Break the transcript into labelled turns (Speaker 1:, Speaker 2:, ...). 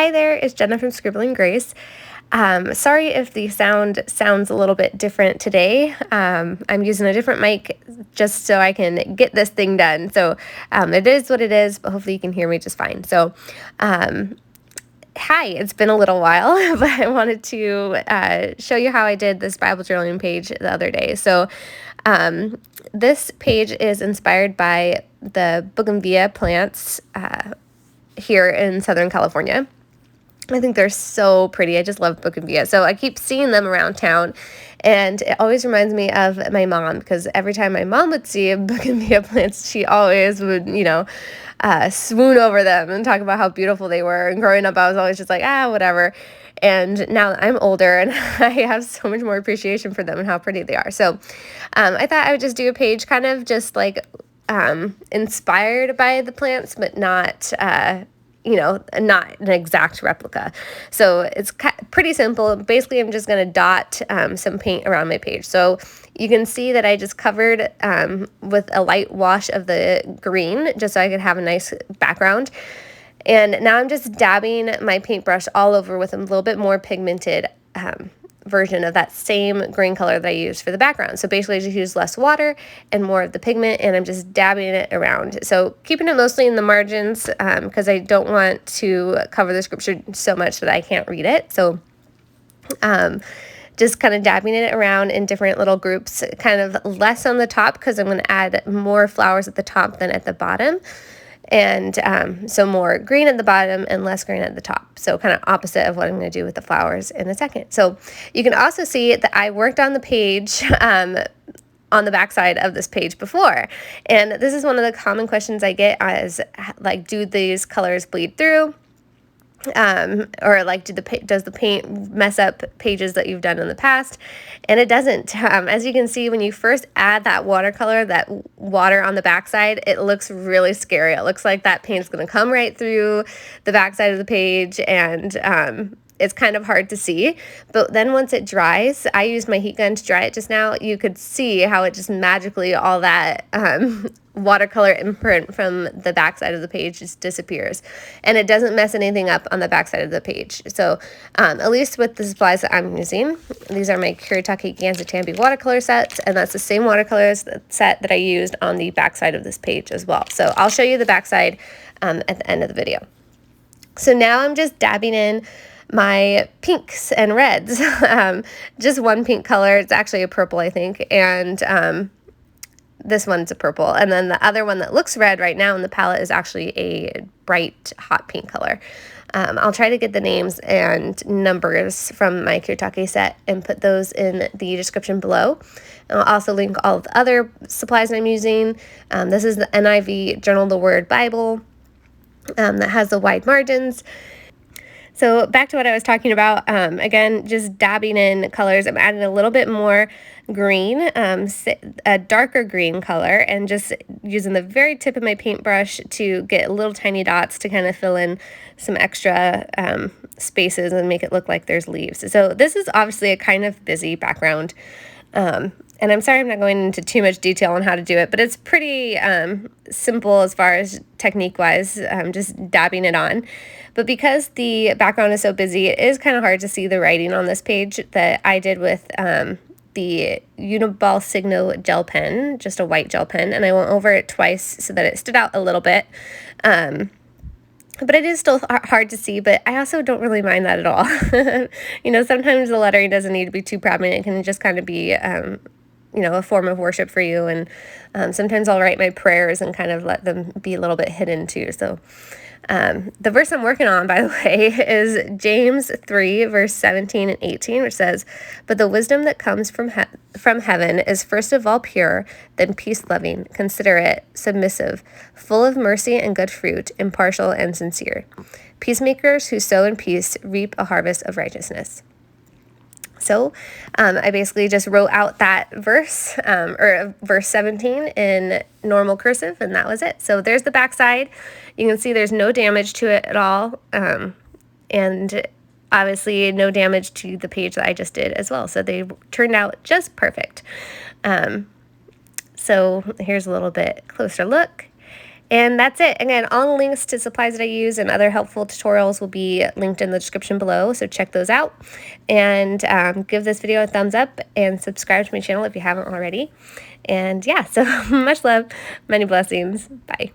Speaker 1: Hi there, it's Jenna from Scribbling Grace. Sorry if the sound sounds a little bit different today. I'm using a different mic just so I can get this thing done. So it is what it is, but hopefully you can hear me just fine. So hi, it's been a little while, but I wanted to show you how I did this Bible journaling page the other day. So this page is inspired by the Bougainvillea plants here in Southern California. I think they're so pretty. I just love Bougainvillea. So I keep seeing them around town, and it always reminds me of my mom, because every time my mom would see Bougainvillea plants, she always would, swoon over them and talk about how beautiful they were. And growing up, I was always just like, whatever. And now that I'm older and I have so much more appreciation for them and how pretty they are. So I thought I would just do a page kind of just like inspired by the plants, but not not an exact replica. So it's pretty simple. Basically, I'm just going to dot some paint around my page. So you can see that I just covered with a light wash of the green, just so I could have a nice background. And now I'm just dabbing my paintbrush all over with a little bit more pigmented version of that same green color that I used for the background. So basically I just use less water and more of the pigment, and I'm just dabbing it around. So keeping it mostly in the margins because I don't want to cover the scripture so much that I can't read it. So just kind of dabbing it around in different little groups, kind of less on the top because I'm going to add more flowers at the top than at the bottom. And so more green at the bottom and less green at the top. So kind of opposite of what I'm going to do with the flowers in a second. So you can also see that I worked on the page on the backside of this page before. And this is one of the common questions I get is like, do these colors bleed through? Or like, does the paint mess up pages that you've done in the past? And it doesn't. As you can see, when you first add that watercolor, that water on the backside, it looks really scary. It looks like that paint's going to come right through the backside of the page, and it's kind of hard to see. But then once it dries, I used my heat gun to dry it just now, you could see how it just magically, all that watercolor imprint from the backside of the page just disappears, and it doesn't mess anything up on the backside of the page. So at least with the supplies that I'm using, these are my Kuretake Gansai Tambi watercolor sets, and that's the same watercolors set that I used on the backside of this page as well. So I'll show you the backside at the end of the video. So now I'm just dabbing in my pinks and reds, just one pink color. It's actually a purple, I think, and this one's a purple, and then the other one that looks red right now in the palette is actually a bright hot pink color. I'll try to get the names and numbers from my Kuretake set and put those in the description below. And I'll also link all of the other supplies I'm using. This is the NIV Journal the Word Bible that has the wide margins. So back to what I was talking about, again, just dabbing in colors. I'm adding a little bit more green, a darker green color, and just using the very tip of my paintbrush to get little tiny dots to kind of fill in some extra spaces and make it look like there's leaves. So this is obviously a kind of busy background. And I'm sorry I'm not going into too much detail on how to do it, but it's pretty simple as far as technique-wise, just dabbing it on. But because the background is so busy, it is kind of hard to see the writing on this page that I did with the Unibal Signo gel pen, just a white gel pen, and I went over it twice so that it stood out a little bit. But it is still hard to see, but I also don't really mind that at all. Sometimes the lettering doesn't need to be too prominent. It can just kind of be a form of worship for you. And sometimes I'll write my prayers and kind of let them be a little bit hidden too. So the verse I'm working on, by the way, is James 3, verse 17 and 18, which says, "But the wisdom that comes from heaven is first of all pure, then peace-loving, considerate, submissive, full of mercy and good fruit, impartial and sincere. Peacemakers who sow in peace reap a harvest of righteousness." So I basically just wrote out that verse, or verse 17 in normal cursive, and that was it. So there's the backside. You can see there's no damage to it at all, and obviously no damage to the page that I just did as well. So they turned out just perfect. So here's a little bit closer look. And that's it. Again, all the links to supplies that I use and other helpful tutorials will be linked in the description below, so check those out. And give this video a thumbs up and subscribe to my channel if you haven't already. And yeah, so much love, many blessings. Bye.